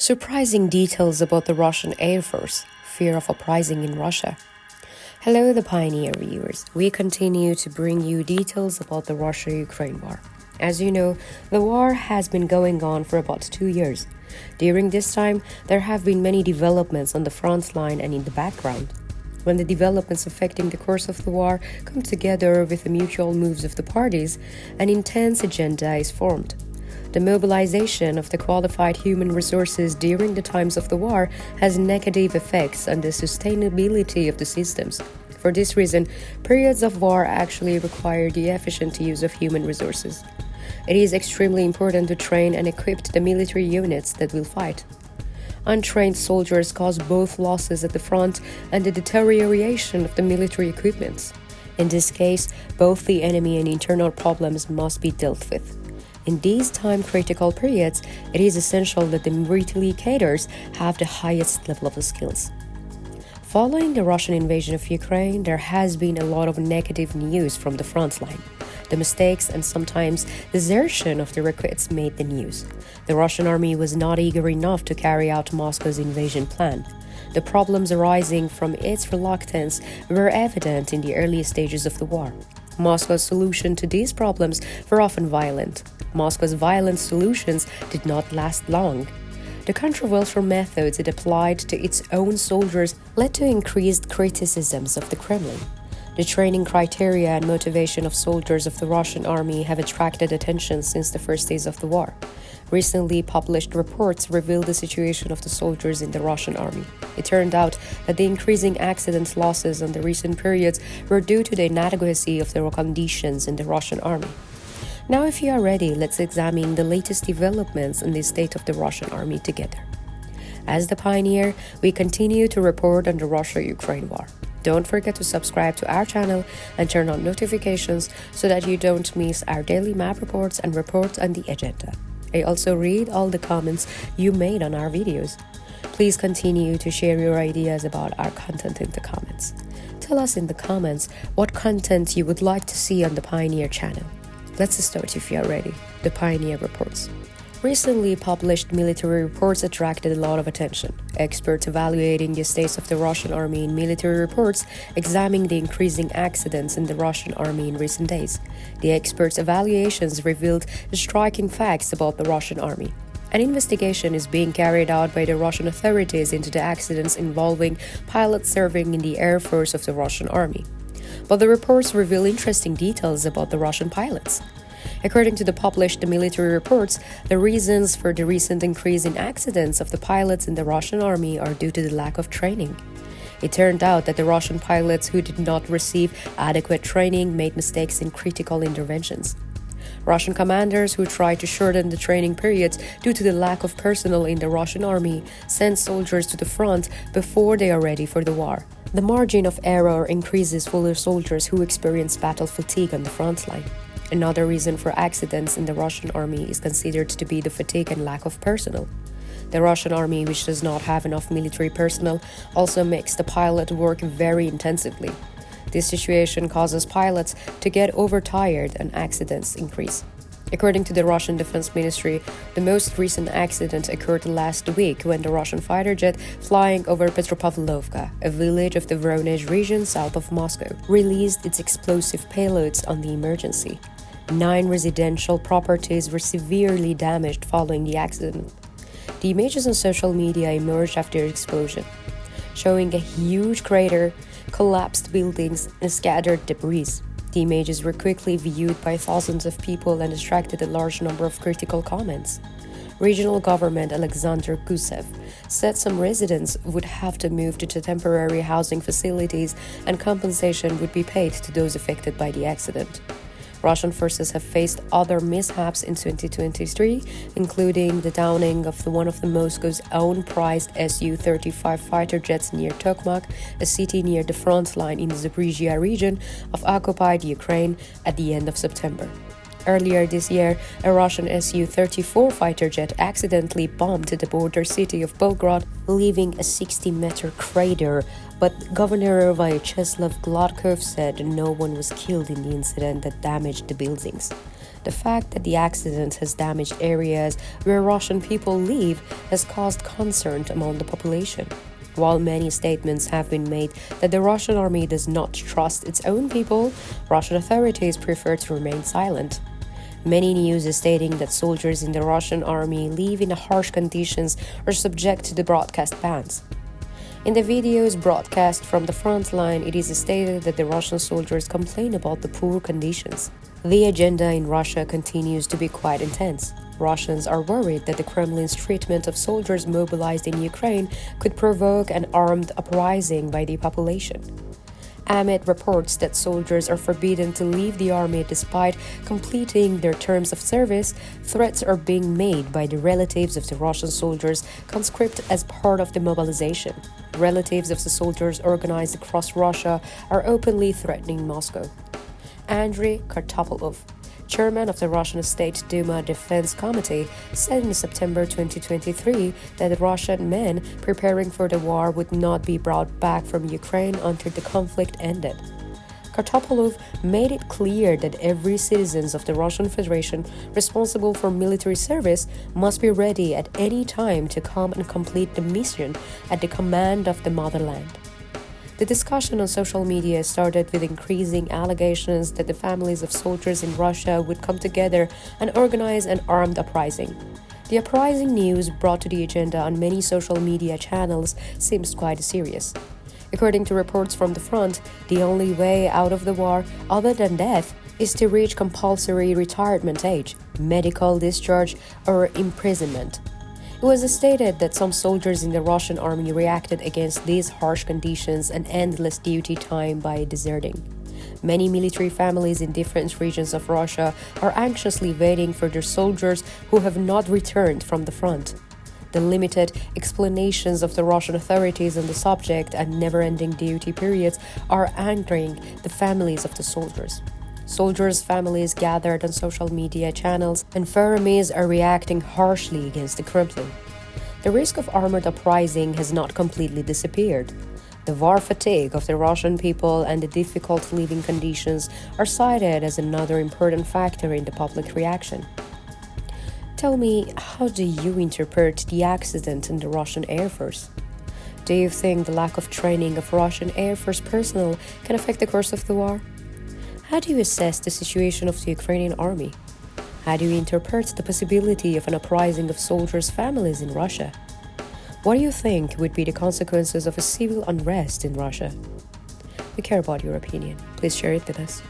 Surprising details about the Russian Air Force, fear of uprising in Russia. Hello, the Pioneer viewers. We continue to bring you details about the Russia-Ukraine war. As you know, the war has been going on for about 2 years. During this time, there have been many developments on the front line and in the background. When the developments affecting the course of the war come together with the mutual moves of the parties, an intense agenda is formed. The mobilization of the qualified human resources during the times of the war has negative effects on the sustainability of the systems. For this reason, periods of war actually require the efficient use of human resources. It is extremely important to train and equip the military units that will fight. Untrained soldiers cause both losses at the front and the deterioration of the military equipment. In this case, both the enemy and internal problems must be dealt with. In these time-critical periods, it is essential that the military cadres have the highest level of skills. Following the Russian invasion of Ukraine, there has been a lot of negative news from the front line. The mistakes and sometimes desertion of the recruits made the news. The Russian army was not eager enough to carry out Moscow's invasion plan. The problems arising from its reluctance were evident in the early stages of the war. Moscow's solution to these problems were often violent. Moscow's violent solutions did not last long. The controversial methods it applied to its own soldiers led to increased criticisms of the Kremlin. The training criteria and motivation of soldiers of the Russian army have attracted attention since the first days of the war. Recently published reports revealed the situation of the soldiers in the Russian army. It turned out that the increasing accident losses in the recent periods were due to the inadequacy of the conditions in the Russian army. Now, if you are ready, let's examine the latest developments in the state of the Russian army together. As the Pioneer, we continue to report on the Russia-Ukraine war. Don't forget to subscribe to our channel and turn on notifications so that you don't miss our daily map reports and reports on the agenda. I also read all the comments you made on our videos. Please continue to share your ideas about our content in the comments. Tell us in the comments what content you would like to see on the Pioneer channel. Let's start if you are ready. The Pioneer Reports. Recently published military reports attracted a lot of attention. Experts evaluating the status of the Russian army in military reports examining the increasing accidents in the Russian army in recent days. The experts' evaluations revealed striking facts about the Russian army. An investigation is being carried out by the Russian authorities into the accidents involving pilots serving in the Air Force of the Russian army. But the reports reveal interesting details about the Russian pilots. According to the published military reports, the reasons for the recent increase in accidents of the pilots in the Russian army are due to the lack of training. It turned out that the Russian pilots who did not receive adequate training made mistakes in critical interventions. Russian commanders who tried to shorten the training periods due to the lack of personnel in the Russian army sent soldiers to the front before they are ready for the war. The margin of error increases for the soldiers who experience battle fatigue on the front line. Another reason for accidents in the Russian army is considered to be the fatigue and lack of personnel. The Russian army, which does not have enough military personnel, also makes the pilot work very intensively. This situation causes pilots to get overtired and accidents increase. According to the Russian Defense Ministry, the most recent accident occurred last week when the Russian fighter jet flying over Petropavlovka, a village of the Voronezh region south of Moscow, released its explosive payloads on the emergency. 9 residential properties were severely damaged following the accident. The images on social media emerged after the explosion, showing a huge crater, collapsed buildings, and scattered debris. The images were quickly viewed by thousands of people and attracted a large number of critical comments. Regional government Alexander Gusev said some residents would have to move to temporary housing facilities and compensation would be paid to those affected by the accident. Russian forces have faced other mishaps in 2023, including the downing of one of the Moscow's own prized Su-35 fighter jets near Tokmak, a city near the front line in the Zaporizhia region of occupied Ukraine, at the end of September. Earlier this year, a Russian Su-34 fighter jet accidentally bombed the border city of Belgrade, leaving a 60-meter crater, but Governor Vyacheslav Gladkov said no one was killed in the incident that damaged the buildings. The fact that the accident has damaged areas where Russian people live has caused concern among the population. While many statements have been made that the Russian army does not trust its own people, Russian authorities prefer to remain silent. Many news is stating that soldiers in the Russian army live in harsh conditions or subject to the broadcast bans. In the videos broadcast from the front line, it is stated that the Russian soldiers complain about the poor conditions. The agenda in Russia continues to be quite intense. Russians are worried that the Kremlin's treatment of soldiers mobilized in Ukraine could provoke an armed uprising by the population. Amit reports that soldiers are forbidden to leave the army despite completing their terms of service. Threats are being made by the relatives of the Russian soldiers conscripted as part of the mobilization. Relatives of the soldiers organized across Russia are openly threatening Moscow. Andrei Kartopolov, chairman of the Russian State Duma Defense Committee, said in September 2023 that Russian men preparing for the war would not be brought back from Ukraine until the conflict ended. Kartopolov made it clear that every citizen of the Russian Federation responsible for military service must be ready at any time to come and complete the mission at the command of the motherland. The discussion on social media started with increasing allegations that the families of soldiers in Russia would come together and organize an armed uprising. The uprising news brought to the agenda on many social media channels seems quite serious. According to reports from the front, the only way out of the war, other than death, is to reach compulsory retirement age, medical discharge, or imprisonment. It was stated that some soldiers in the Russian army reacted against these harsh conditions and endless duty time by deserting. Many military families in different regions of Russia are anxiously waiting for their soldiers who have not returned from the front. The limited explanations of the Russian authorities on the subject and never-ending duty periods are angering the families of the soldiers. Soldiers' families gathered on social media channels and forums are reacting harshly against the Kremlin. The risk of armored uprising has not completely disappeared. The war fatigue of the Russian people and the difficult living conditions are cited as another important factor in the public reaction. Tell me, how do you interpret the accident in the Russian Air Force? Do you think the lack of training of Russian Air Force personnel can affect the course of the war? How do you assess the situation of the Ukrainian army? How do you interpret the possibility of an uprising of soldiers' families in Russia? What do you think would be the consequences of a civil unrest in Russia? We care about your opinion. Please share it with us.